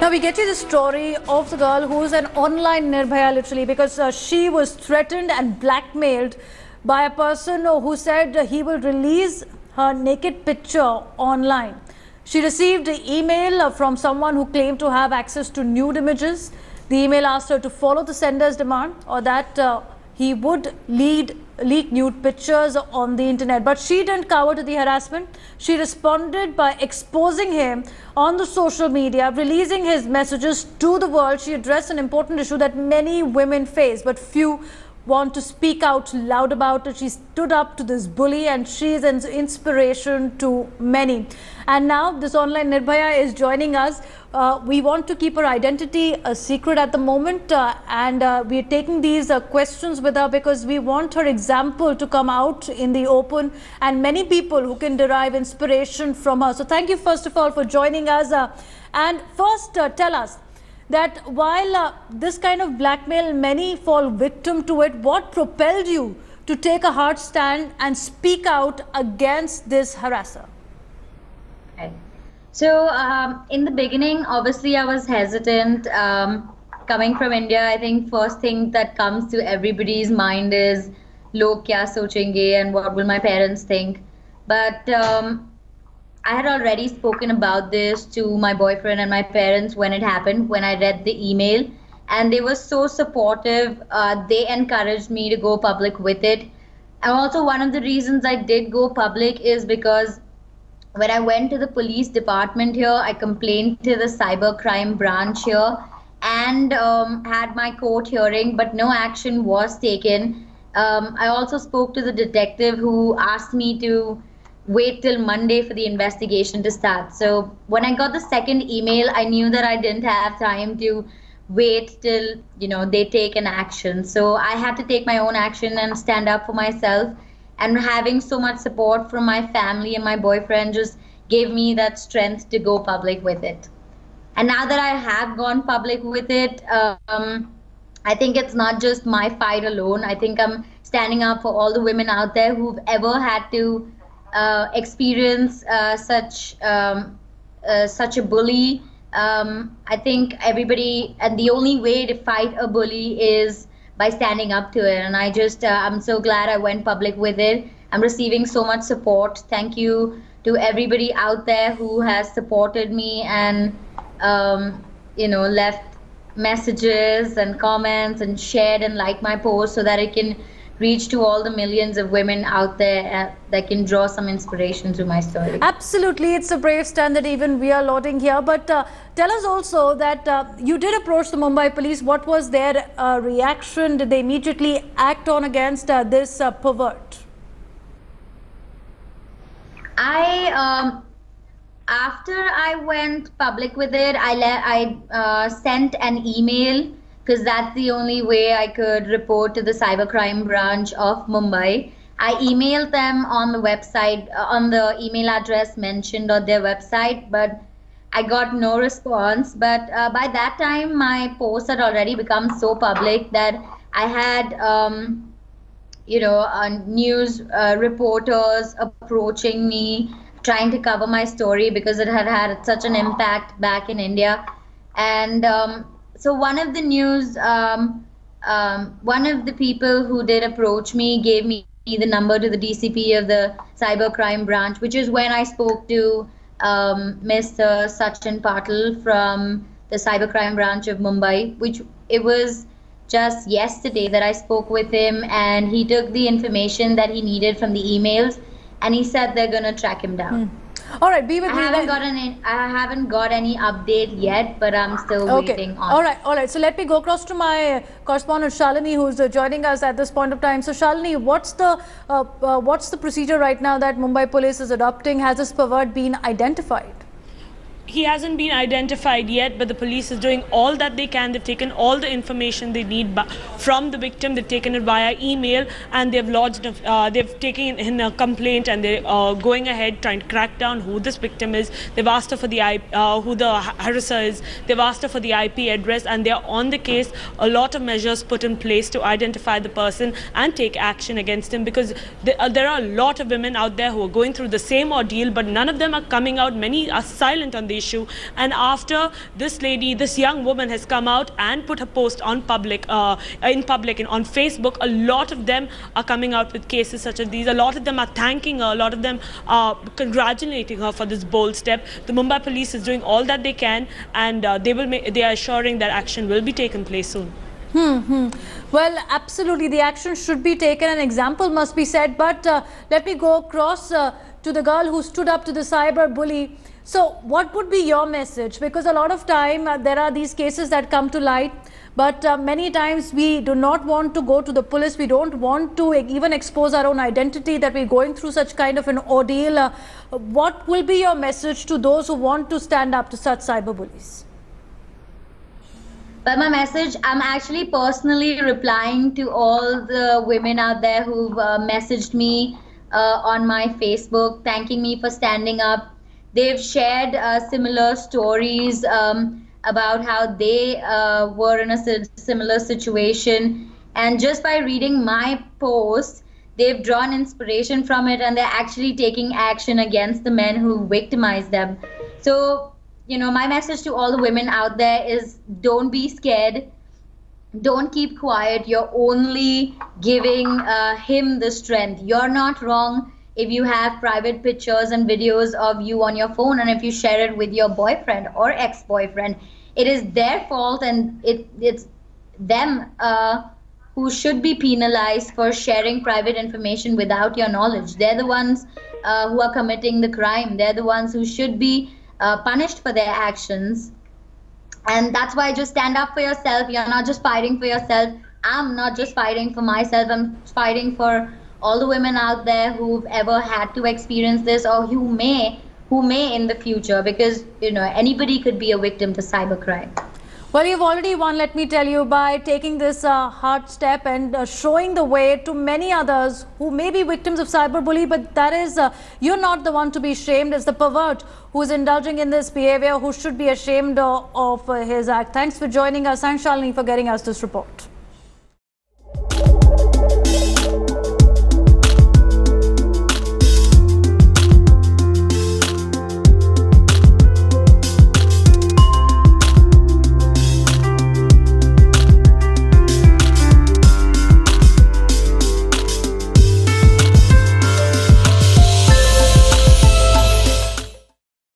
Now we get you the story of the girl who is an online Nirbhaya literally, because she was threatened and blackmailed by a person who said he will release her naked picture online. She received an email from someone who claimed to have access to nude images. The email asked her to follow the sender's demand, or that he would leak nude pictures on the internet. But she didn't cower to the harassment. She responded by exposing him on the social media, releasing his messages to the world. She addressed an important issue that many women face, but few want to speak out loud about it. She stood up to this bully, and she is an inspiration to many. And now this online Nirbhaya is joining us. We want to keep her identity a secret at the moment, and we are taking these questions with her because we want her example to come out in the open, and many people who can derive inspiration from her. So thank you first of all for joining us. And first tell us that while this kind of blackmail, many fall victim to it, what propelled you to take a hard stand and speak out against this harasser? Okay. So in the beginning, obviously I was hesitant. Coming from India, I think first thing that comes to everybody's mind is log kya sochenge and what will my parents think. But I had already spoken about this to my boyfriend and my parents when it happened, when I read the email, and they were so supportive. They encouraged me to go public with it. And also one of the reasons I did go public is because when I went to the police department here, I complained to the cybercrime branch here and had my court hearing, but no action was taken. I also spoke to the detective who asked me to wait till Monday for the investigation to start. So when I got the second email, I knew that I didn't have time to wait till, they take an action. So I had to take my own action and stand up for myself. And having so much support from my family and my boyfriend just gave me that strength to go public with it. And now that I have gone public with it, I think it's not just my fight alone. I think I'm standing up for all the women out there who've ever had to experience such a bully. I think everybody, and the only way to fight a bully is by standing up to it. And I just, I'm so glad I went public with it. I'm receiving so much support. Thank you to everybody out there who has supported me and, left messages and comments and shared and liked my post so that it can reach to all the millions of women out there that can draw some inspiration through my story. Absolutely, it's a brave stand that even we are lauding here. But tell us also that you did approach the Mumbai police. What was their reaction? Did they immediately act on against this pervert? After I went public with it, I sent an email, because that's the only way I could report to the cybercrime branch of Mumbai. I emailed them on the website, on the email address mentioned on their website, but I got no response. But by that time, my post had already become so public that I had, news reporters approaching me, trying to cover my story because it had had such an impact back in India. And so one of the one of the people who did approach me gave me the number to the DCP of the cybercrime branch, which is when I spoke to Mr. Sachin Patil from the cybercrime branch of Mumbai, which it was just yesterday that I spoke with him, and he took the information that he needed from the emails, and he said they're going to track him down. All right, be with me. I haven't got any update yet, but I'm still waiting on. All right. So let me go across to my correspondent Shalini, who's joining us at this point of time. So Shalini, what's the procedure right now that Mumbai police is adopting? Has this pervert been identified? He hasn't been identified yet, but the police is doing all that they can. They've taken all the information they need from the victim. They've taken it via email, and they've lodged. They've taken in a complaint, and they're going ahead trying to crack down who this victim is. They've asked her for the who the harasser is. They've asked her for the IP address, and they're on the case. A lot of measures put in place to identify the person and take action against him, because there are a lot of women out there who are going through the same ordeal, but none of them are coming out. Many are silent on the issue. And after this lady, this young woman has come out and put a post on public, in public and on Facebook, a lot of them are coming out with cases such as these. A lot of them are thanking her, a lot of them are congratulating her for this bold step. The Mumbai police is doing all that they can, and they are assuring that action will be taken place soon. Well, absolutely, the action should be taken, an example must be set. But let me go across to the girl who stood up to the cyber bully. So what would be your message? Because a lot of time there are these cases that come to light, but many times we do not want to go to the police. We don't want to even expose our own identity that we're going through such kind of an ordeal. What will be your message to those who want to stand up to such cyber bullies? Well, my message, I'm actually personally replying to all the women out there who've messaged me on my Facebook, thanking me for standing up. They've shared similar stories about how they were in a similar situation. And just by reading my posts, they've drawn inspiration from it, and they're actually taking action against the men who victimized them. So, you know, my message to all the women out there is, don't be scared. Don't keep quiet. You're only giving him the strength. You're not wrong if you have private pictures and videos of you on your phone, and if you share it with your boyfriend or ex-boyfriend. It is their fault, and it's them who should be penalized for sharing private information without your knowledge. They're the ones who are committing the crime. They're the ones who should be punished for their actions. And that's why just stand up for yourself. You're not just fighting for yourself. I'm not just fighting for myself. I'm fighting for all the women out there who've ever had to experience this, or who may in the future, because, you know, anybody could be a victim to cybercrime. Well, you've already won, let me tell you, by taking this hard step and showing the way to many others who may be victims of cyberbullying, but that is, you're not the one to be shamed. It's the pervert who's indulging in this behavior who should be ashamed of his act. Thanks for joining us, and Shalini for getting us this report.